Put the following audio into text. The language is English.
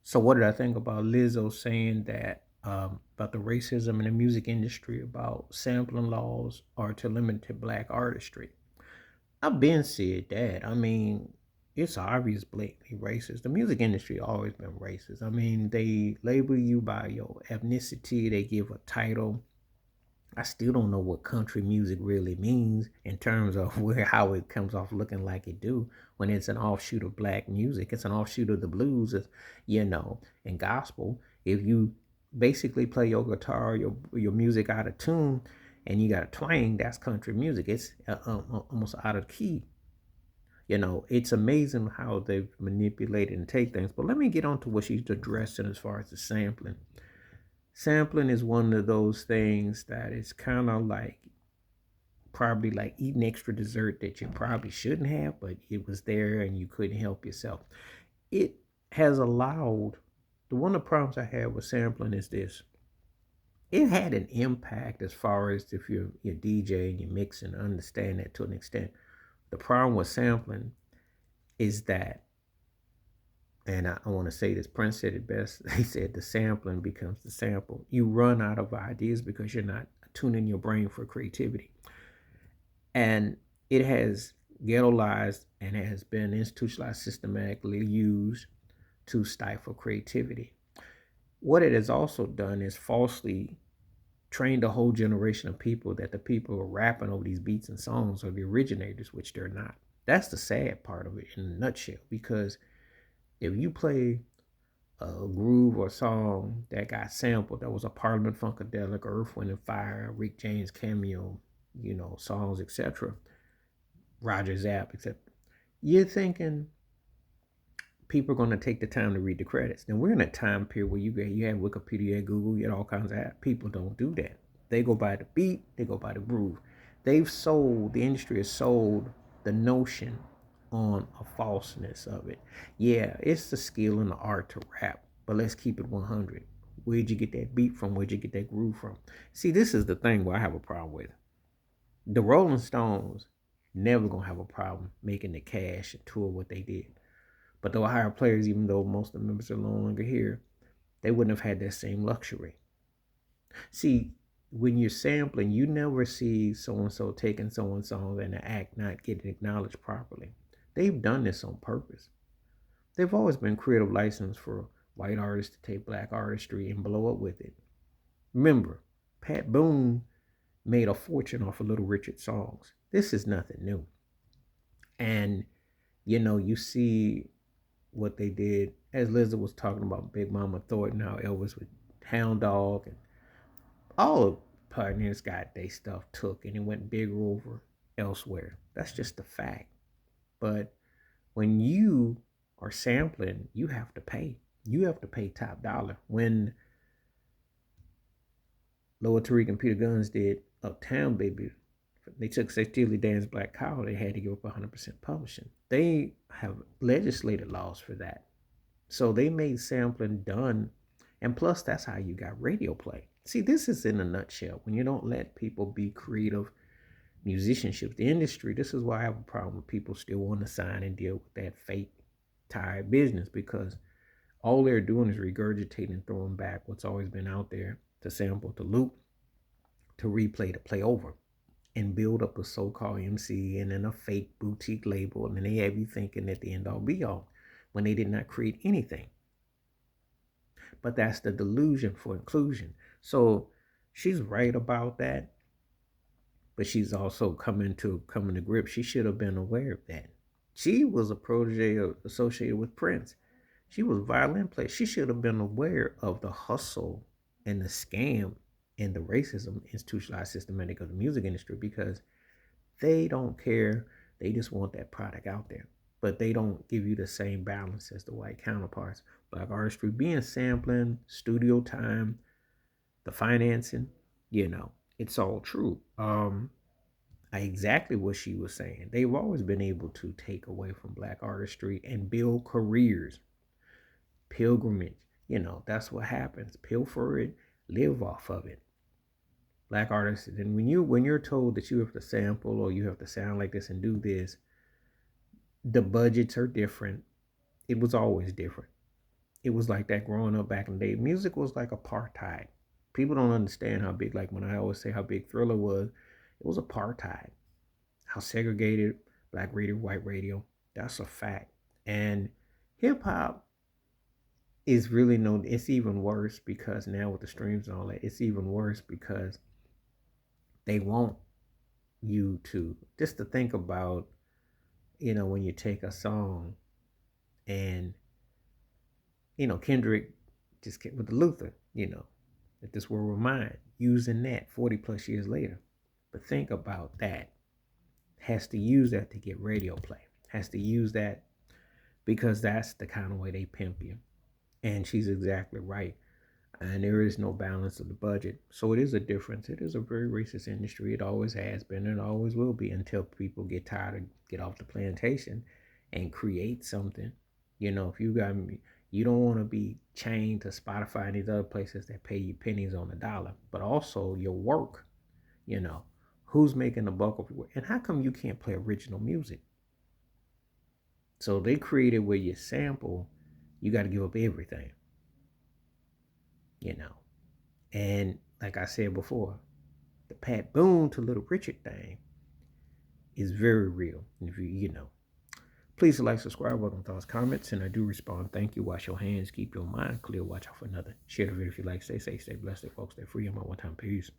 So what did I think about Lizzo saying that about the racism in the music industry, about sampling laws are to limit to black artistry? I've been said that. I mean, it's obvious blatantly racist. The music industry always been racist. I mean, they label you by your ethnicity, they give a title. I still don't know what country music really means in terms of where how it comes off looking like it do when it's an offshoot of black music. It's an offshoot of the blues, and gospel. If you basically play your guitar, your music out of tune, and you got a twang, that's country music. It's almost out of key. It's amazing how they've manipulated and take things. But let me get on to what she's addressing as far as the sampling. Sampling is one of those things that is kind of like probably like eating extra dessert that you probably shouldn't have, but it was there and you couldn't help yourself. It has allowed the one of the problems I have with sampling is this. It had an impact as far as if you're DJ and you're mixing, understand that to an extent. The problem with sampling is that, and I want to say this, Prince said it best. He said the sampling becomes the sample. You run out of ideas because you're not tuning your brain for creativity. And it has ghettoized and has been institutionalized, systematically used to stifle creativity. What it has also done is falsely trained a whole generation of people that the people who are rapping over these beats and songs are the originators, which they're not. That's the sad part of it in a nutshell, because if you play a groove or song that got sampled, that was a Parliament Funkadelic, Earth, Wind and Fire, Rick James cameo, songs, etc., Roger Zapp, etc., you're thinking people are going to take the time to read the credits. Now we're in a time period where you have Wikipedia, Google, you get all kinds of apps. People don't do that. They go by the beat, they go by the groove. The industry has sold the notion on a falseness of it. Yeah, it's the skill and the art to rap, but let's keep it 100. Where'd you get that beat from? Where'd you get that groove from? See, this is the thing where I have a problem with. The Rolling Stones never gonna have a problem making the cash and tour what they did. But they'll hire players, even though most of the members are no longer here, they wouldn't have had that same luxury. See, when you're sampling, you never see so and so taking so and so and the act not getting acknowledged properly. They've done this on purpose. They've always been creative license for white artists to take black artistry and blow up with it. Remember, Pat Boone made a fortune off of Little Richard songs. This is nothing new. And you see what they did, as Lizzo was talking about Big Mama Thornton, how Elvis with Hound Dog, and all partners got their stuff took and it went bigger over elsewhere. That's just a fact. But when you are sampling, you have to pay. You have to pay top dollar. When Lower Tariq and Peter Guns did Uptown Baby, they took Say Steely Dan's Black Cow, they had to give up 100% publishing. They have legislated laws for that. So they made sampling done. And plus, that's how you got radio play. See, this is in a nutshell. When you don't let people be creative musicianship, the industry, this is why I have a problem with people still want to sign and deal with that fake tired business, because all they're doing is regurgitating and throwing back what's always been out there to sample, to loop, to replay, to play over, and build up a so-called MC and then a fake boutique label. And then they have you thinking that the end all be all when they did not create anything. But that's the delusion for inclusion. So she's right about that, but she's also coming to grips. She should have been aware of that. She was a protege associated with Prince. She was a violin player. She should have been aware of the hustle and the scam and the racism institutionalized systematic of the music industry, because they don't care. They just want that product out there. But they don't give you the same balance as the white counterparts. Black artistry being sampling, studio time, the financing, it's all true. Exactly what she was saying. They've always been able to take away from black artistry and build careers. Pilgrimage, that's what happens. Pilfer it, live off of it. Black artists, and when you're told that you have to sample or you have to sound like this and do this, the budgets are different. It was always different. It was like that growing up back in the day. Music was like apartheid. People don't understand how big, like when I always say how big Thriller was, it was apartheid. How segregated black radio, white radio. That's a fact. And hip hop is really no, it's even worse because now with the streams and all that, it's even worse because they want you to just to think about, when you take a song and, Kendrick just came with the Luther, that this world were mine, using that 40 plus years later. But think about that. Has to use that to get radio play. Has to use that because that's the kind of way they pimp you. And she's exactly right. And there is no balance of the budget. So it is a difference. It is a very racist industry. It always has been and always will be until people get tired of get off the plantation and create something. If you got me, you don't want to be chained to Spotify and these other places that pay you pennies on the dollar, but also your work, you know. Who's making the bulk of your work? And how come you can't play original music? So they created where you sample, you got to give up everything, you know. And like I said before, the Pat Boone to Little Richard thing is very real. If please like, subscribe, welcome thoughts, comments, and I do respond. Thank you. Wash your hands, keep your mind clear. Watch out for another. Share the video if you like. Stay safe, stay blessed, stay folks, stay free. I'm on one time. Peace.